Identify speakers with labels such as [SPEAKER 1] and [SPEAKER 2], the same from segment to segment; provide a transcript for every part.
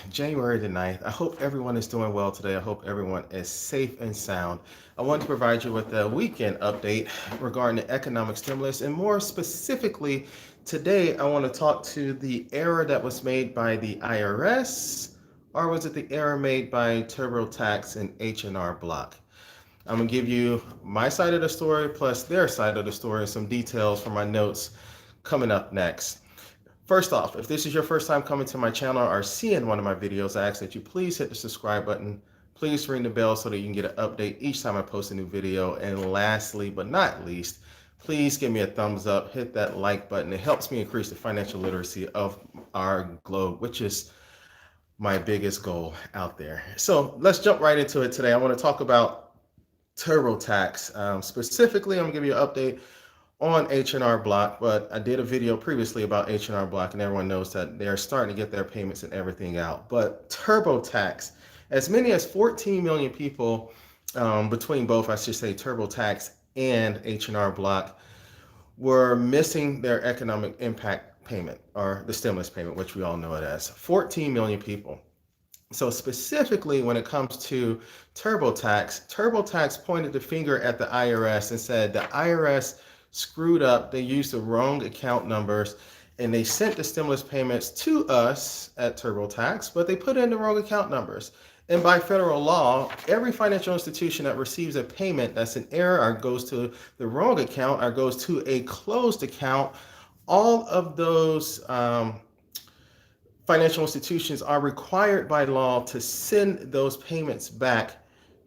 [SPEAKER 1] January the 9th. I hope everyone is doing well today. I hope everyone is safe and sound. I want to provide you with a weekend update regarding the economic stimulus, and more specifically, today I want to talk to the error that was made by the IRS, or was it the error made by TurboTax and H&R Block? I'm going to give you my side of the story plus their side of the story and some details from my notes coming up next. First off, if this is your first time coming to my channel or seeing one of my videos, I ask that you please hit the subscribe button. Please ring the bell so that you can get an update each time I post a new video. And lastly, but not least, please give me a thumbs up, hit that like button. It helps me increase the financial literacy of our globe, which is my biggest goal out there. So let's jump right into it today. I want to talk about TurboTax. Specifically, I'm going to give you an update on H&R Block, but I did a video previously about H&R Block, and everyone knows that they're starting to get their payments and everything out. But TurboTax, as many as 14 million people between both, I should say, TurboTax and H&R Block, were missing their economic impact payment, or the stimulus payment, which we all know it as. 14 million people. So specifically when it comes to TurboTax pointed the finger at the IRS and said the IRS screwed up. They used the wrong account numbers and they sent the stimulus payments to us at TurboTax, but they put in the wrong account numbers. And by federal law, every financial institution that receives a payment that's an error or goes to the wrong account or goes to a closed account, all of those financial institutions are required by law to send those payments back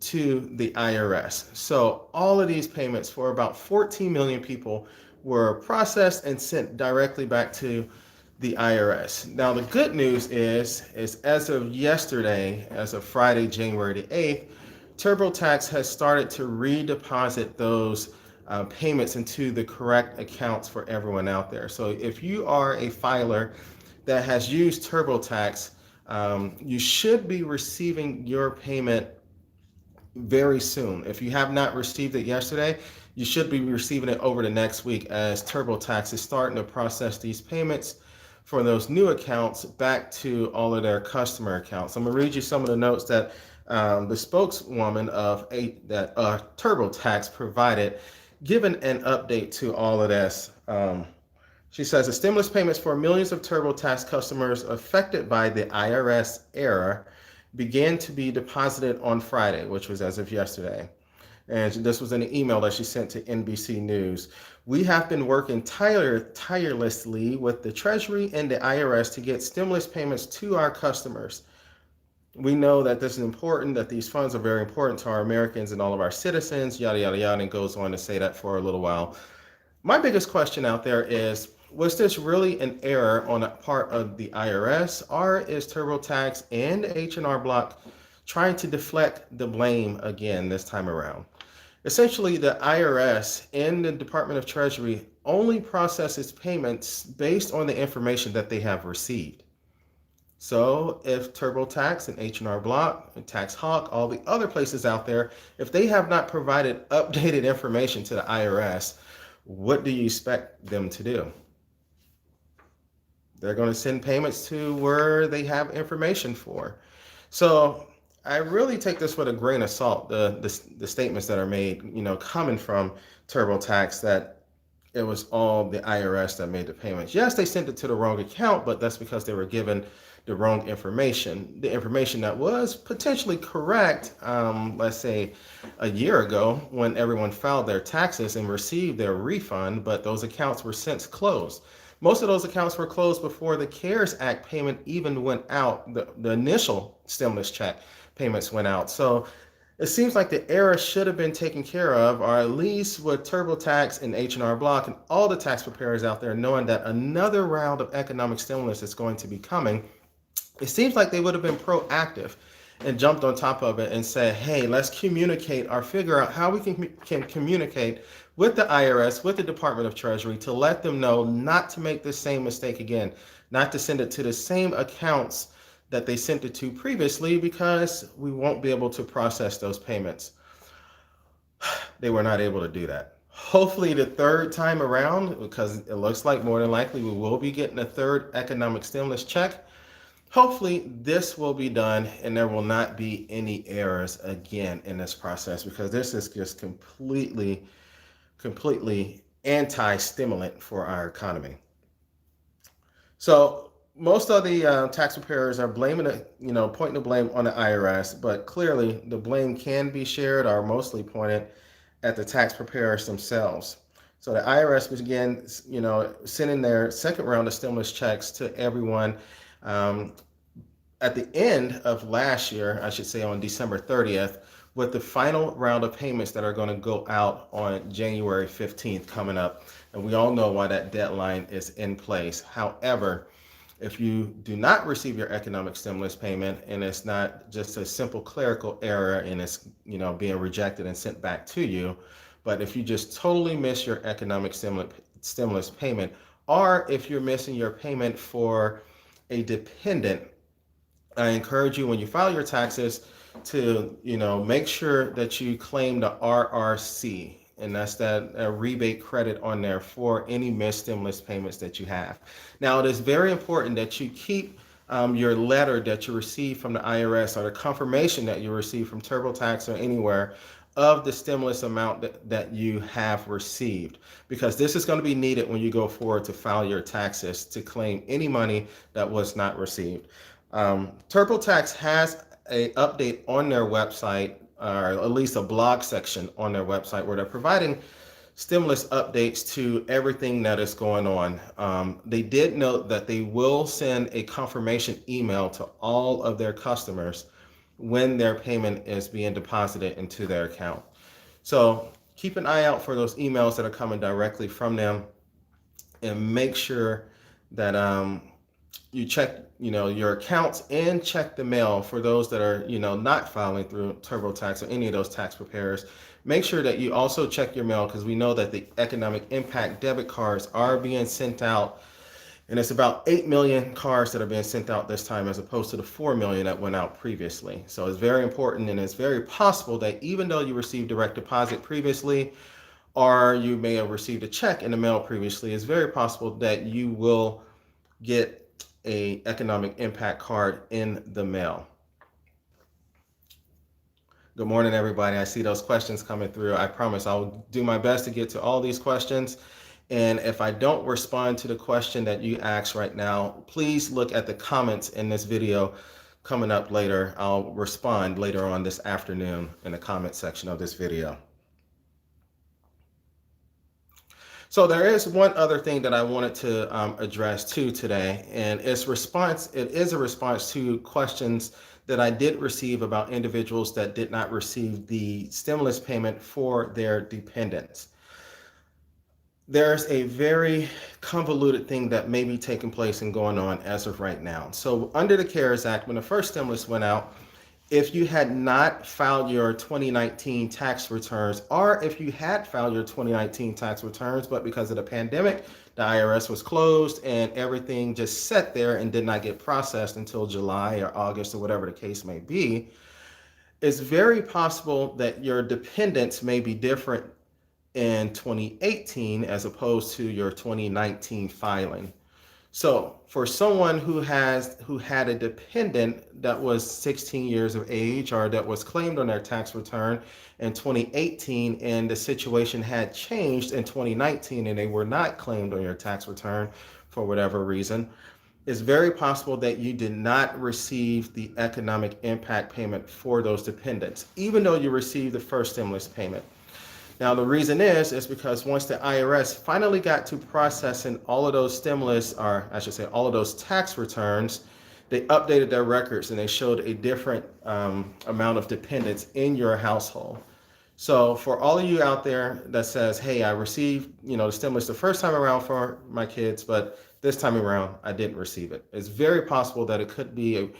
[SPEAKER 1] to the IRS. So all of these payments for about 14 million people were processed and sent directly back to the IRS. Now the good news is as of yesterday, as of Friday, January the 8th, TurboTax has started to redeposit those payments into the correct accounts for everyone out there. So if you are a filer that has used TurboTax, you should be receiving your payment very soon. If you have not received it yesterday, you should be receiving it over the next week, as TurboTax is starting to process these payments for those new accounts back to all of their customer accounts. I'm going to read you some of the notes that the spokeswoman of TurboTax provided, giving an update to all of this. She says the stimulus payments for millions of TurboTax customers affected by the IRS error began to be deposited on Friday, which was as of yesterday. And this was in an email that she sent to NBC News. We have been working tirelessly with the Treasury and the IRS to get stimulus payments to our customers. We know that this is important, that these funds are very important to our Americans and all of our citizens, yada, yada, yada, and goes on to say that for a little while. My biggest question out there is, was this really an error on a part of the IRS, or is TurboTax and H&R Block trying to deflect the blame again this time around? Essentially, the IRS and the Department of Treasury only processes payments based on the information that they have received. So if TurboTax and H&R Block and TaxHawk, all the other places out there, if they have not provided updated information to the IRS, what do you expect them to do? They're going to send payments to where they have information for. So I really take this with a grain of salt, the statements that are made, coming from TurboTax, that it was all the IRS that made the payments. Yes, they sent it to the wrong account, but that's because they were given the wrong information. The information that was potentially correct, let's say a year ago, when everyone filed their taxes and received their refund, but those accounts were since closed. Most of those accounts were closed before the CARES Act payment even went out. The initial stimulus check payments went out. So it seems like the error should have been taken care of, or at least with TurboTax and H&R Block and all the tax preparers out there knowing that another round of economic stimulus is going to be coming. It seems like they would have been proactive and jumped on top of it and said, hey, let's communicate or figure out how we can communicate with the IRS, with the Department of Treasury, to let them know not to make this same mistake again, not to send it to the same accounts that they sent it to previously, because we won't be able to process those payments. They were not able to do that. Hopefully the third time around, because it looks like more than likely we will be getting a third economic stimulus check. hopefully this will be done and there will not be any errors again in this process, because this is just completely anti-stimulant for our economy. So most of the tax preparers are blaming it, pointing the blame on the IRS, but clearly the blame can be shared or mostly pointed at the tax preparers themselves. So the IRS began, sending their second round of stimulus checks to everyone at the end of last year, I should say on December 30th, with the final round of payments that are going to go out on January 15th coming up. And we all know why that deadline is in place. However, if you do not receive your economic stimulus payment and it's not just a simple clerical error and it's being rejected and sent back to you, but if you just totally miss your economic stimulus payment, or if you're missing your payment for a dependent, I encourage you, when you file your taxes, to make sure that you claim the RRC, and that's that rebate credit on there for any missed stimulus payments that you have. Now, it is very important that you keep your letter that you receive from the IRS, or the confirmation that you receive from TurboTax or anywhere, of the stimulus amount that you have received, because this is going to be needed when you go forward to file your taxes to claim any money that was not received. TurboTax has an update on their website, or at least a blog section on their website, where they're providing stimulus updates to everything that is going on. They did note that they will send a confirmation email to all of their customers when their payment is being deposited into their account. So keep an eye out for those emails that are coming directly from them, and make sure that you check your accounts and check the mail for those that are not filing through TurboTax or any of those tax preparers. Make sure that you also check your mail, because we know that the economic impact debit cards are being sent out, and it's about 8 million cards that are being sent out this time, as opposed to the 4 million that went out previously. So it's very important, and it's very possible that even though you received direct deposit previously, or you may have received a check in the mail previously, it's very possible that you will get a economic impact card in the mail. Good morning, everybody. I see those questions coming through. I promise I'll do my best to get to all these questions. And if I don't respond to the question that you asked right now, please look at the comments in this video coming up later. I'll respond later on this afternoon in the comment section of this video. So there is one other thing that I wanted to address too today, and it is a response to questions that I did receive about individuals that did not receive the stimulus payment for their dependents. There's a very convoluted thing that may be taking place and going on as of right now. So under the CARES Act, when the first stimulus went out, if you had not filed your 2019 tax returns, or if you had filed your 2019 tax returns, but because of the pandemic, the IRS was closed and everything just sat there and did not get processed until July or August or whatever the case may be, it's very possible that your dependents may be different in 2018 as opposed to your 2019 filing. So for someone who had a dependent that was 16 years of age, or that was claimed on their tax return in 2018, and the situation had changed in 2019 and they were not claimed on your tax return for whatever reason, it's very possible that you did not receive the economic impact payment for those dependents, even though you received the first stimulus payment. Now, the reason is because once the IRS finally got to processing all of those stimulus, or I should say all of those tax returns, they updated their records and they showed a different amount of dependents in your household. So for all of you out there that says, hey, I received the stimulus the first time around for my kids, but this time around I didn't receive it, it's very possible that it could be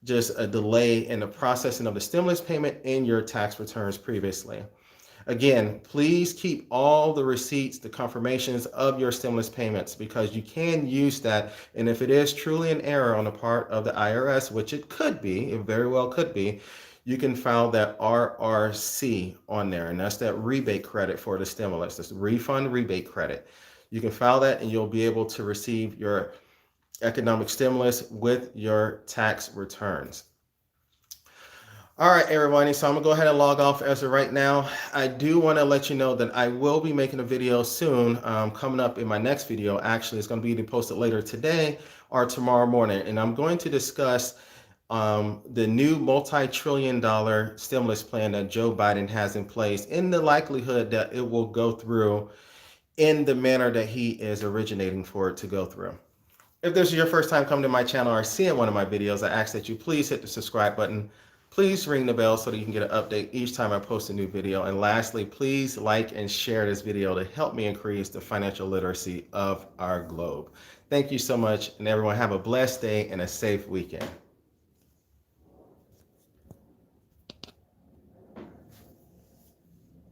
[SPEAKER 1] just a delay in the processing of the stimulus payment in your tax returns previously. Again, please keep all the receipts, the confirmations of your stimulus payments, because you can use that. And if it is truly an error on the part of the IRS, which it could be, it very well could be, you can file that RRC on there. And that's that rebate credit for the stimulus. That's the refund rebate credit. You can file that and you'll be able to receive your economic stimulus with your tax returns. All right, everybody, so I'm gonna go ahead and log off as of right now. I do want to let you know that I will be making a video soon, coming up in my next video. Actually, it's going to be posted later today or tomorrow morning, and I'm going to discuss the new multi-trillion-dollar stimulus plan that Joe Biden has in place, in the likelihood that it will go through in the manner that he is originating for it to go through. If this is your first time coming to my channel or seeing one of my videos, I ask that you please hit the subscribe button. Please ring the bell so that you can get an update each time I post a new video. And lastly, please like and share this video to help me increase the financial literacy of our globe. Thank you so much, and everyone have a blessed day and a safe weekend.